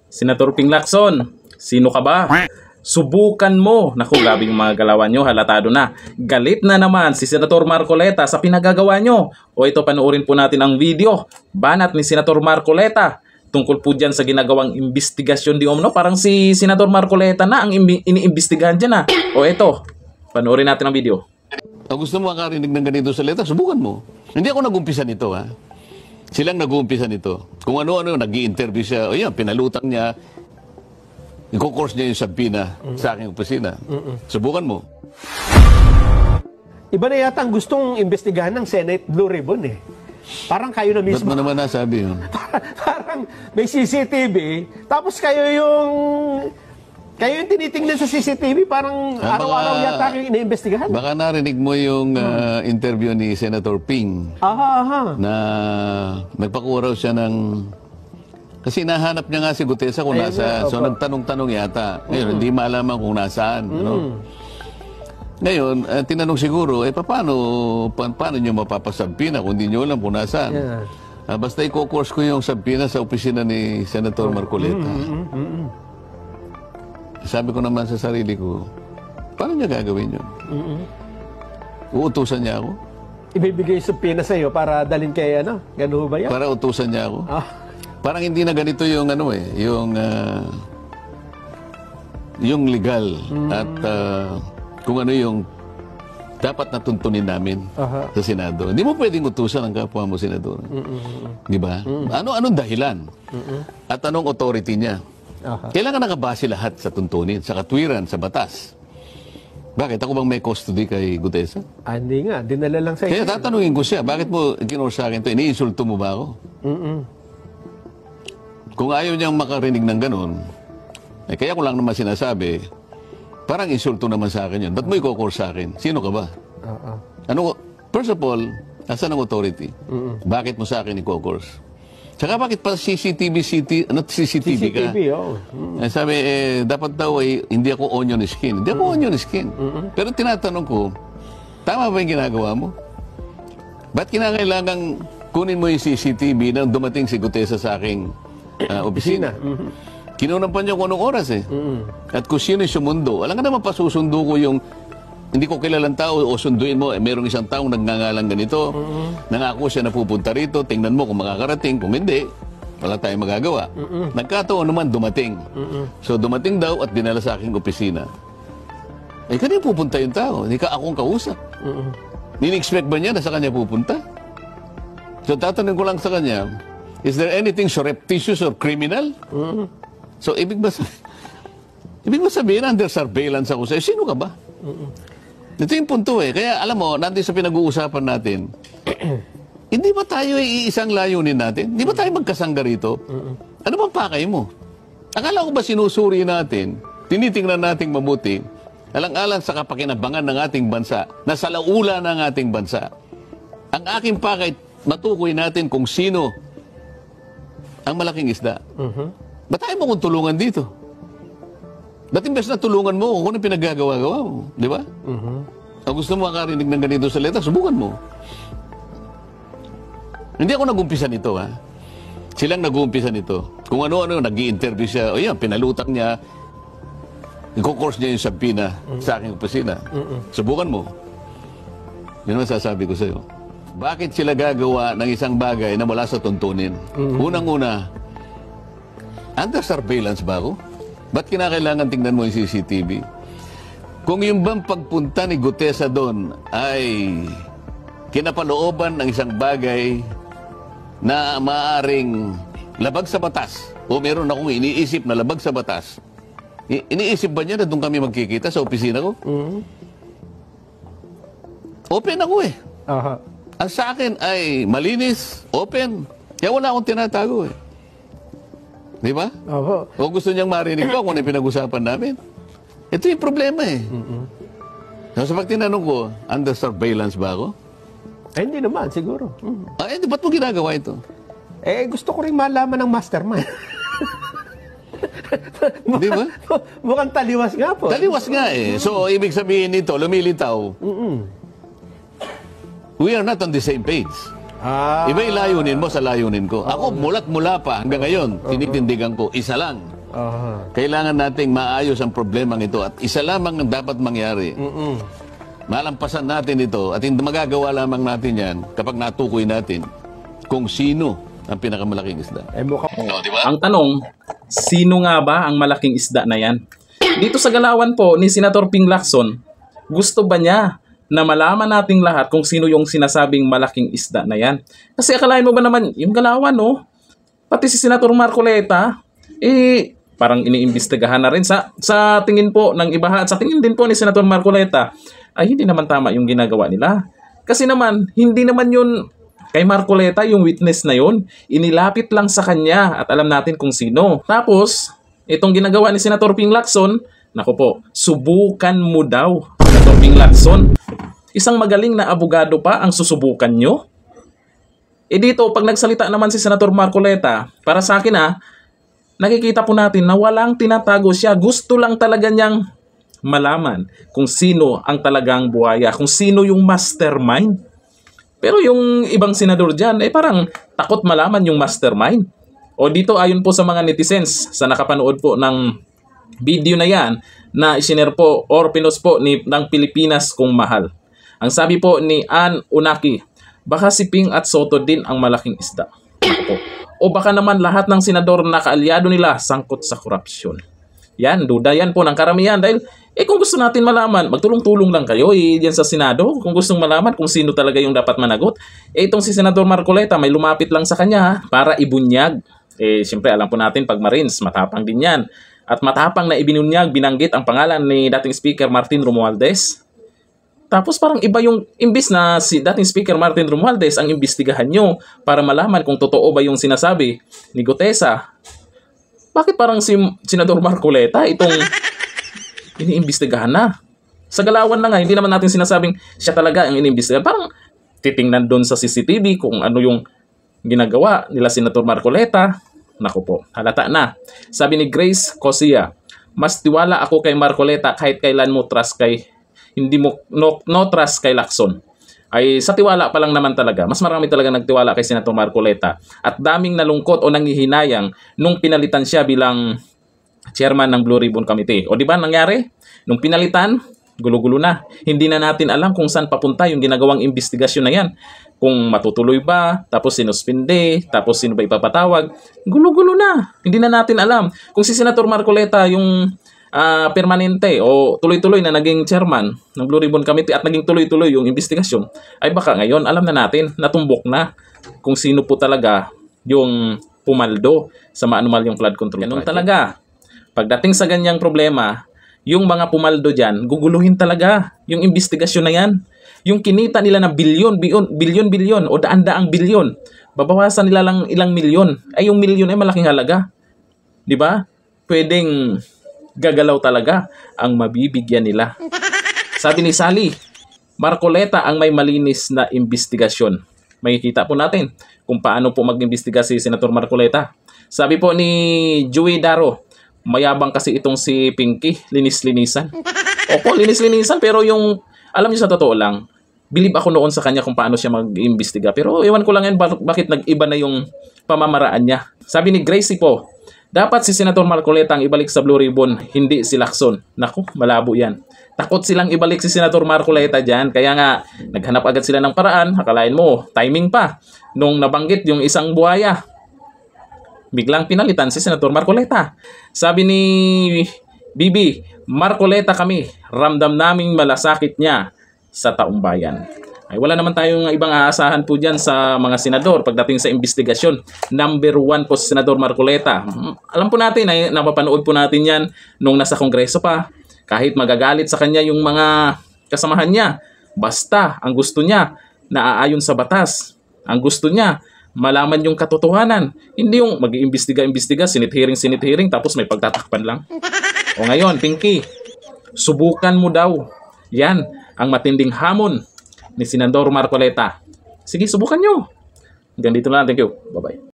Senator Ping Lacson, sino ka ba? Subukan mo. Naku, grabing mga galawan nyo, halatado na. Galit na naman si Senator Marcoleta sa pinagagawa nyo. O ito, panoorin po natin ang video. Banat ni Senator Marcoleta tungkol po dyan sa ginagawang investigasyon di umno. Parang si Senator Marcoleta na ang iniimbestigahan dyan. O ito, panoorin natin ang video. Kung gusto mo makarinig ng ganito sa letra, subukan mo. Hindi ako nag-umpisa nito, ha? Silang nag-uumpisa nito. Kung ano-ano, nag-i-interview siya, o yan, pinalutang niya, i-course niya yung sabina sa aking opisina. Subukan mo. Iba na yata ang gustong imbestigahan ng Senate Blue Ribbon eh. Parang kayo na mismo. Ba't mo naman nasabi yun? Parang may CCTV, tapos kayo yung tinitingnan sa CCTV, parang araw-araw yata kayo iniimbestigahan. Baka narinig mo yung interview ni Senator Ping na nagpakuraw siya ng... Kasi nahanap niya nga si Gutesa kung nasa... So nagtanong-tanong yata. Ngayon, hindi malaman kung nasaan. Ano? Ngayon, tinanong siguro, paano niyo mapapasampina kung hindi niyo alam kung nasaan? Basta i-course ko yung sampina sa opisina ni Senator Marcoleta. Sabi ko naman sa sarili ko, paano niya gagawin yun? Uutusan niya ako? Ibibigay yung subpoena sa iyo para dalhin kay ano? Gano'n ba yan? Para utusan niya ako? Parang hindi na ganito yung ano yung legal at kung ano yung dapat natuntunin namin sa Senado. Hindi mo pwedeng utusan ang kapwa mo, Senador. Di ba? Anong dahilan? At anong authority niya? Kailangan nakabase lahat sa tuntunin, sa katwiran, sa batas. Bakit? Ako bang may custody kay Gutesa? Hindi nga. Dinala lang sa iyo. Kaya tatanungin ko siya, bakit mo ginor sa akin ito? Iniinsulto mo ba ako? Kung ayaw niyang makarinig ng ganun, kaya ko lang naman sinasabi, parang insulto naman sa akin yun. Ba't mo i-course sa akin? Sino ka ba? First of all, asan ang authority? Bakit mo sa akin i-course? Tsaka bakit pa CCTV ka? Sabi, dapat daw hindi ako onion skin. Hindi ako onion skin. Pero tinatanong ko, tama ba yung ginagawa mo? Ba't kinakailangan kunin mo yung CCTV nang dumating si Gutesa sa aking opisina? Kinunan pa niya kung anong oras eh. At kung sino yung sumundo. Alam ka naman pa susundo ko yung hindi ko kilalang tao o sunduin mo, merong isang taong nagngangalang ganito, nangako siya na pupunta rito, tingnan mo kung makakarating, kung hindi, wala tayong magagawa. Nagkataon naman dumating. So dumating daw at dinala sa aking opisina. Kanina pupunta yung tao, hindi ka akong kausap. Nini-expect ba niya na sa kanya pupunta? So tatanungin ko lang sa kanya, is there anything surreptitious or criminal? So ibig ba sabihin, under surveillance ako sa'yo, sino ka ba? Ito yung punto eh. Kaya alam mo, natin sa pinag-uusapan natin, hindi ba tayo iisang layunin natin? Hindi ba tayo magkasangga rito? Ano bang pakay mo? Akala ko ba sinusuri natin, tinitingnan nating mabuti, alang-alang sa kapakinabangan ng ating bansa, na sa laula ng ating bansa. Ang aking pakay, matukoy natin kung sino ang malaking isda. Ba't tayo mo kung tulungan dito? Ba't imbes na tulungan mo kung ano pinaggagawa-gawa mo? Di ba? Kung gusto mo makarinig ng ganito sa letra, subukan mo. Hindi ako nag-umpisa nito, ha? Silang nag-uumpisa nito. Kung ano-ano, nag-i-interview siya, o yan, pinalutang niya, i-course niya yung sabina sa aking opisina. Subukan mo. Yun ang sasabi ko sa'yo. Bakit sila gagawa ng isang bagay na wala sa tuntunin? Unang-una, under surveillance ba ako? Ba't kinakailangan tingnan mo yung CCTV? Kung yung bang pagpunta ni Gutesa doon ay kinapalooban ng isang bagay na maaaring labag sa batas o meron akong iniisip na labag sa batas, iniisip ba niya na doon kami magkikita sa opisina ko? Open ako eh. Ang sa akin ay malinis, open. Kaya wala akong tinatago eh. Di ba? O gusto niyang marinig ko kung ano yung pinag-usapan namin. Ito yung problema eh. So pag tinanong ko, under surveillance ba ako? Hindi naman, siguro. Ba't mo ginagawa ito? Gusto ko rin malaman ng mastermind. Di ba? Mukhang taliwas nga po. Taliwas nga eh. So, ibig sabihin nito, lumilitaw. We are not on the same page. Iba yung layunin mo sa layunin ko. Ako, mula't mula pa hanggang ngayon, tinitindigan ko, isa lang. Kailangan nating maayos ang problemang ito at isa lamang ang dapat mangyari. Malampasan natin ito at hindi magagawa lamang natin yan kapag natukoy natin kung sino ang pinakamalaking isda. Diba? Ang tanong, sino nga ba ang malaking isda na yan? Dito sa galawan po ni Senator Ping Lacson, gusto ba niya na malaman nating lahat kung sino yung sinasabing malaking isda na yan? Kasi akalain mo ba naman, yung galawan, no? Pati si Senator Marcoleta, parang iniimbestigahan na rin sa tingin po ng iba at sa tingin din po ni Senator Marcoleta, ay hindi naman tama yung ginagawa nila. Kasi naman, hindi naman yun kay Marcoleta yung witness na yun. Inilapit lang sa kanya at alam natin kung sino. Tapos, itong ginagawa ni Senator Ping Lacson, naku po, subukan mo daw, Senator Ping Lacson. Isang magaling na abogado pa ang susubukan nyo? Dito, pag nagsalita naman si Senator Marcoleta, para sa akin nakikita po natin na walang tinatago siya. Gusto lang talaga niyang malaman kung sino ang talagang buhaya, kung sino yung mastermind. Pero yung ibang senador dyan, parang takot malaman yung mastermind. O dito, ayon po sa mga netizens, sa nakapanood po ng video na yan, na isinare po or pinost po ng Pilipinas Kung Mahal. Ang sabi po ni Ann Unaki, baka si Ping at Soto din ang malaking isda. O baka naman lahat ng senador na kaalyado nila sangkot sa korupsyon. Yan, duda yan po ng karamihan dahil kung gusto natin malaman, magtulong-tulong lang kayo diyan sa Senado kung gustong malaman kung sino talaga yung dapat managot. Itong si Senador Marcoleta may lumapit lang sa kanya para ibunyag. Siyempre alam po natin pag Marines, matapang din yan. At matapang na ibinunyag, binanggit ang pangalan ni dating Speaker Martin Romualdez. Tapos parang iba yung imbis na si dating Speaker Martin Romualdez ang imbestigahan nyo para malaman kung totoo ba yung sinasabi ni Gutesa. Bakit parang si Senador Marcoleta itong iniimbestigahan na? Sa galawan na nga, hindi naman natin sinasabing siya talaga ang iniimbestigahan. Parang titingnan doon sa CCTV kung ano yung ginagawa nila Senator Marcoleta. Naku po, halata na. Sabi ni Grace Cosia, mas tiwala ako kay Marcoleta kahit kailan mo trust kay hindi mo no trust kay Lacson. Ay sa tiwala pa lang naman talaga. Mas marami talaga nagtiwala kay Senator Marcoleta. At daming nalungkot o nanghihinayang nung pinalitan siya bilang chairman ng Blue Ribbon Committee. O di ba nangyari? Nung pinalitan, gulo-gulo na. Hindi na natin alam kung saan papunta yung ginagawang investigasyon na yan. Kung matutuloy ba, tapos sinuspinde, tapos sino ba ipapatawag. Gulo-gulo na. Hindi na natin alam. Kung si Senator Marcoleta yung permanente o tuloy-tuloy na naging chairman ng Blue Ribbon Committee at naging tuloy-tuloy yung investigasyon, ay baka ngayon alam na natin, natumbok na kung sino po talaga yung pumaldo sa maanumalyang flood control. Ganun talaga. Pagdating sa ganyang problema, yung mga pumaldo dyan, guguluhin talaga yung investigasyon na yan. Yung kinita nila na bilyon o daan-daang bilyon, babawasan nila lang ilang milyon. Ay yung milyon ay malaking halaga. Di ba? Pwedeng gagalaw talaga ang mabibigyan nila. Sabi ni Sally, Marcoleta ang may malinis na investigasyon. Makikita po natin kung paano po mag-imbestiga si Senator Marcoleta. Sabi po ni Joey Daro, mayabang kasi itong si Pinky, linis-linisan. Opo, linis-linisan, pero yung, alam niyo sa totoo lang, bilib ako noon sa kanya kung paano siya mag-imbestiga. Pero ewan ko lang yan, bakit nag-iba na yung pamamaraan niya. Sabi ni Gracie po, dapat si Senator Marcoleta ang ibalik sa Blue Ribbon, hindi si Lacson. Naku, malabo yan. Takot silang ibalik si Senator Marcoleta dyan, kaya nga naghanap agad sila ng paraan. Akalain mo, timing pa. Nung nabanggit yung isang buhaya, biglang pinalitan si Senator Marcoleta. Sabi ni Bibi, Marcoleta kami, ramdam naming malasakit niya sa taong bayan. Ay wala naman tayong ibang aasahan po dyan sa mga senador pagdating sa investigasyon. Number 1 po si Senador Marcoleta. Alam po natin, ay napapanood po natin yan nung nasa Kongreso pa. Kahit magagalit sa kanya yung mga kasamahan niya, basta ang gusto niya, naaayon sa batas. Ang gusto niya, malaman yung katotohanan. Hindi yung mag-iimbestiga, sinit hearing, tapos may pagtatakpan lang. O ngayon, Pinky, subukan mo daw. Yan, ang matinding hamon ni Senador Marcoleta. Sige, subukan nyo. Hanggang dito lang. Thank you. Bye-bye.